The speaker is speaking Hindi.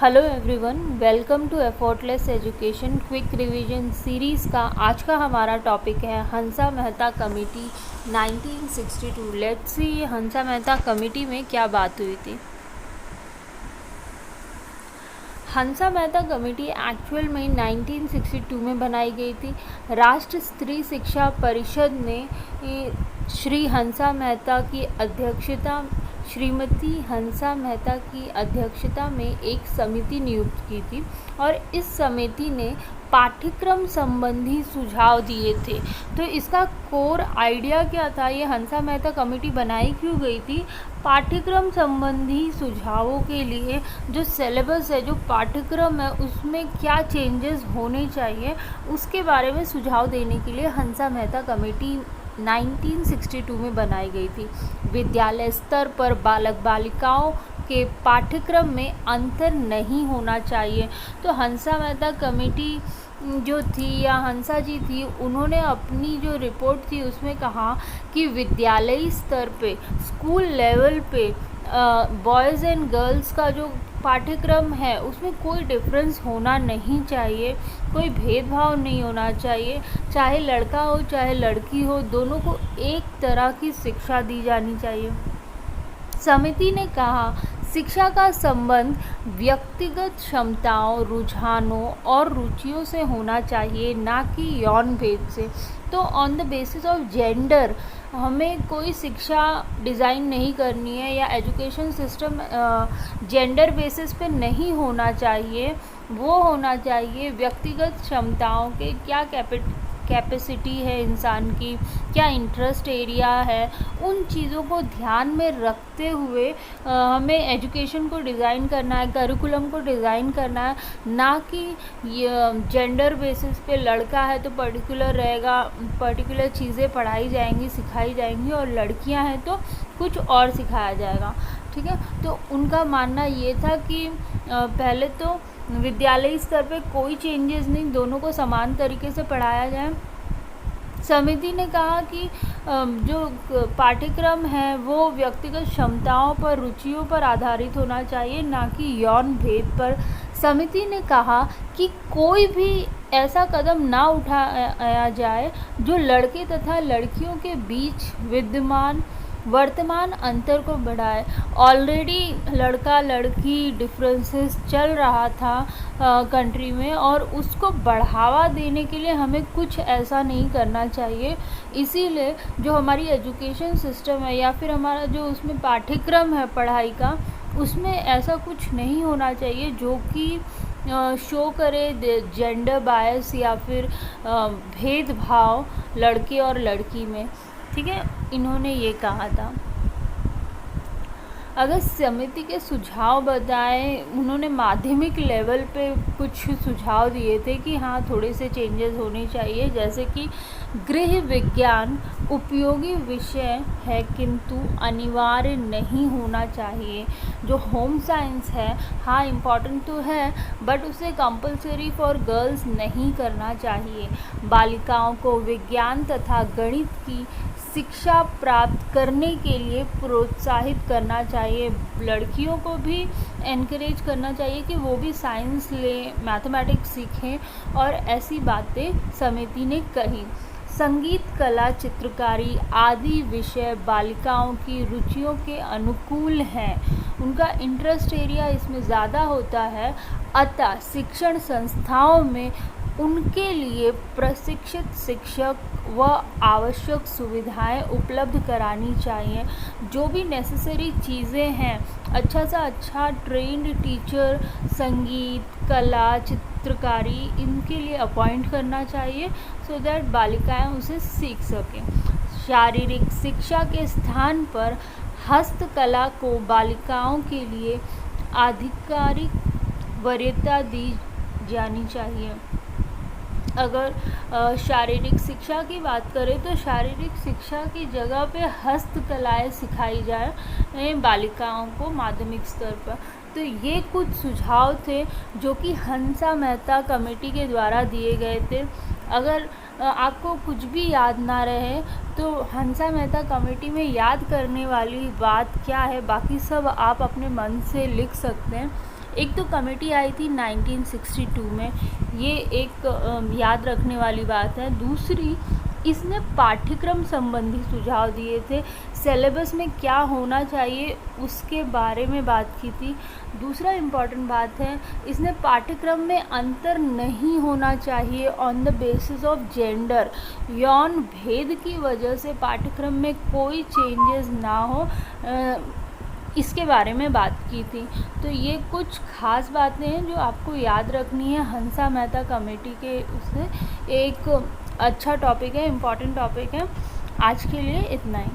Hello everyone, welcome to effortless education quick revision series का आज का हमारा टॉपिक है Hansa Mehta committee 1962। Let's see Hansa Mehta committee में क्या बात हुई थी। हंसा मेहता कमेटी एक्चुअल में 1962 में बनाई गई थी। राष्ट्र स्त्री शिक्षा परिषद ने श्री हंसा मेहता की अध्यक्षता श्रीमती हंसा मेहता की अध्यक्षता में एक समिति नियुक्त की थी और इस समिति ने पाठ्यक्रम संबंधी सुझाव दिए थे। तो इसका कोर आइडिया क्या था, ये हंसा मेहता कमेटी बनाई क्यों गई थी? पाठ्यक्रम संबंधी सुझावों के लिए जो सिलेबस है, जो पाठ्यक्रम है, उसमें क्या चेंजेस होने चाहिए उसके बारे में सुझाव देने के लिए हंसा मेहता कमेटी 1962 में बनाई गई थी। विद्यालय स्तर पर बालक बालिकाओं के पाठ्यक्रम में अंतर नहीं होना चाहिए। तो हंसा मेहता कमेटी जो थी या हंसा जी थी, उन्होंने अपनी जो रिपोर्ट थी उसमें कहा कि विद्यालयी स्तर पे, स्कूल लेवल पे बॉयज़ एंड गर्ल्स का जो पाठ्यक्रम है उसमें कोई डिफरेंस होना नहीं चाहिए, कोई भेदभाव नहीं होना चाहिए। चाहे लड़का हो चाहे लड़की हो, दोनों को एक तरह की शिक्षा दी जानी चाहिए। समिति ने कहा शिक्षा का संबंध व्यक्तिगत क्षमताओं, रुझानों और रुचियों से होना चाहिए, ना कि यौन भेद से। तो on the basis of gender हमें कोई शिक्षा डिज़ाइन नहीं करनी है या एजुकेशन सिस्टम जेंडर बेसिस पे नहीं होना चाहिए। वो होना चाहिए व्यक्तिगत क्षमताओं के, क्या कैपेसिटी है इंसान की, क्या इंटरेस्ट एरिया है, उन चीज़ों को ध्यान में रखते हुए हमें एजुकेशन को डिज़ाइन करना है, करिकुलम को डिज़ाइन करना है, ना कि जेंडर बेसिस पे लड़का है तो पर्टिकुलर रहेगा, पर्टिकुलर चीज़ें पढ़ाई जाएंगी, सिखाई जाएंगी, और लड़कियां हैं तो कुछ और सिखाया जाएगा। ठीक है, तो उनका मानना ये था कि पहले तो विद्यालयी स्तर पे कोई चेंजेस नहीं, दोनों को समान तरीके से पढ़ाया जाए। समिति ने कहा कि जो पाठ्यक्रम है वो व्यक्तिगत क्षमताओं पर, रुचियों पर आधारित होना चाहिए, ना कि यौन भेद पर। समिति ने कहा कि कोई भी ऐसा कदम ना उठाया जाए जो लड़के तथा लड़कियों के बीच वर्तमान अंतर को बढ़ाए। ऑलरेडी लड़का लड़की डिफरेंसेस चल रहा था कंट्री में, और उसको बढ़ावा देने के लिए हमें कुछ ऐसा नहीं करना चाहिए। इसीलिए जो हमारी एजुकेशन सिस्टम है या फिर हमारा जो उसमें पाठ्यक्रम है पढ़ाई का, उसमें ऐसा कुछ नहीं होना चाहिए जो कि शो करे जेंडर बायस या फिर भेदभाव लड़के और लड़की में। ठीक है, इन्होंने ये कहा था। अगर समिति के सुझाव बताएं, उन्होंने माध्यमिक लेवल पे कुछ सुझाव दिए थे कि हाँ थोड़े से चेंजेस होने चाहिए, जैसे कि गृह विज्ञान उपयोगी विषय है किंतु अनिवार्य नहीं होना चाहिए। जो होम साइंस है, हाँ इम्पॉर्टेंट तो है, बट उसे कंपलसरी फॉर गर्ल्स नहीं करना चाहिए। बालिकाओं को विज्ञान तथा गणित की शिक्षा प्राप्त करने के लिए प्रोत्साहित करना चाहिए। लड़कियों को भी एनकरेज करना चाहिए कि वो भी साइंस लें, मैथमेटिक्स सीखें, और ऐसी बातें समिति ने कही। संगीत, कला, चित्रकारी आदि विषय बालिकाओं की रुचियों के अनुकूल हैं, उनका इंटरेस्ट एरिया इसमें ज़्यादा होता है, अतः शिक्षण संस्थाओं में उनके लिए प्रशिक्षित शिक्षक व आवश्यक सुविधाएं उपलब्ध करानी चाहिए। जो भी नेसेसरी चीज़ें हैं, अच्छा सा अच्छा ट्रेंड टीचर संगीत, कला, चित्रकारी इनके लिए अपॉइंट करना चाहिए, सो दैट बालिकाएं उसे सीख सकें। शारीरिक शिक्षा के स्थान पर हस्तकला को बालिकाओं के लिए आधिकारिक वरीयता दी जानी चाहिए। अगर शारीरिक शिक्षा की बात करें तो शारीरिक शिक्षा की जगह पे हस्तकलाएँ सिखाई जाए बालिकाओं को माध्यमिक स्तर पर। तो ये कुछ सुझाव थे जो कि हंसा मेहता कमेटी के द्वारा दिए गए थे। अगर आपको कुछ भी याद ना रहे तो हंसा मेहता कमेटी में याद करने वाली बात क्या है, बाकी सब आप अपने मन से लिख सकते हैं। एक तो कमेटी आई थी 1962 में, ये एक याद रखने वाली बात है। दूसरी, इसने पाठ्यक्रम संबंधी सुझाव दिए थे, सिलेबस में क्या होना चाहिए उसके बारे में बात की थी। दूसरा इम्पॉर्टेंट बात है, इसने पाठ्यक्रम में अंतर नहीं होना चाहिए on the basis of gender, यौन भेद की वजह से पाठ्यक्रम में कोई चेंजेस ना हो, इसके बारे में बात की थी। तो ये कुछ खास बातें हैं जो आपको याद रखनी है हंसा मेहता कमेटी के उससे। एक अच्छा टॉपिक है, इम्पॉर्टेंट टॉपिक है। आज के लिए इतना ही।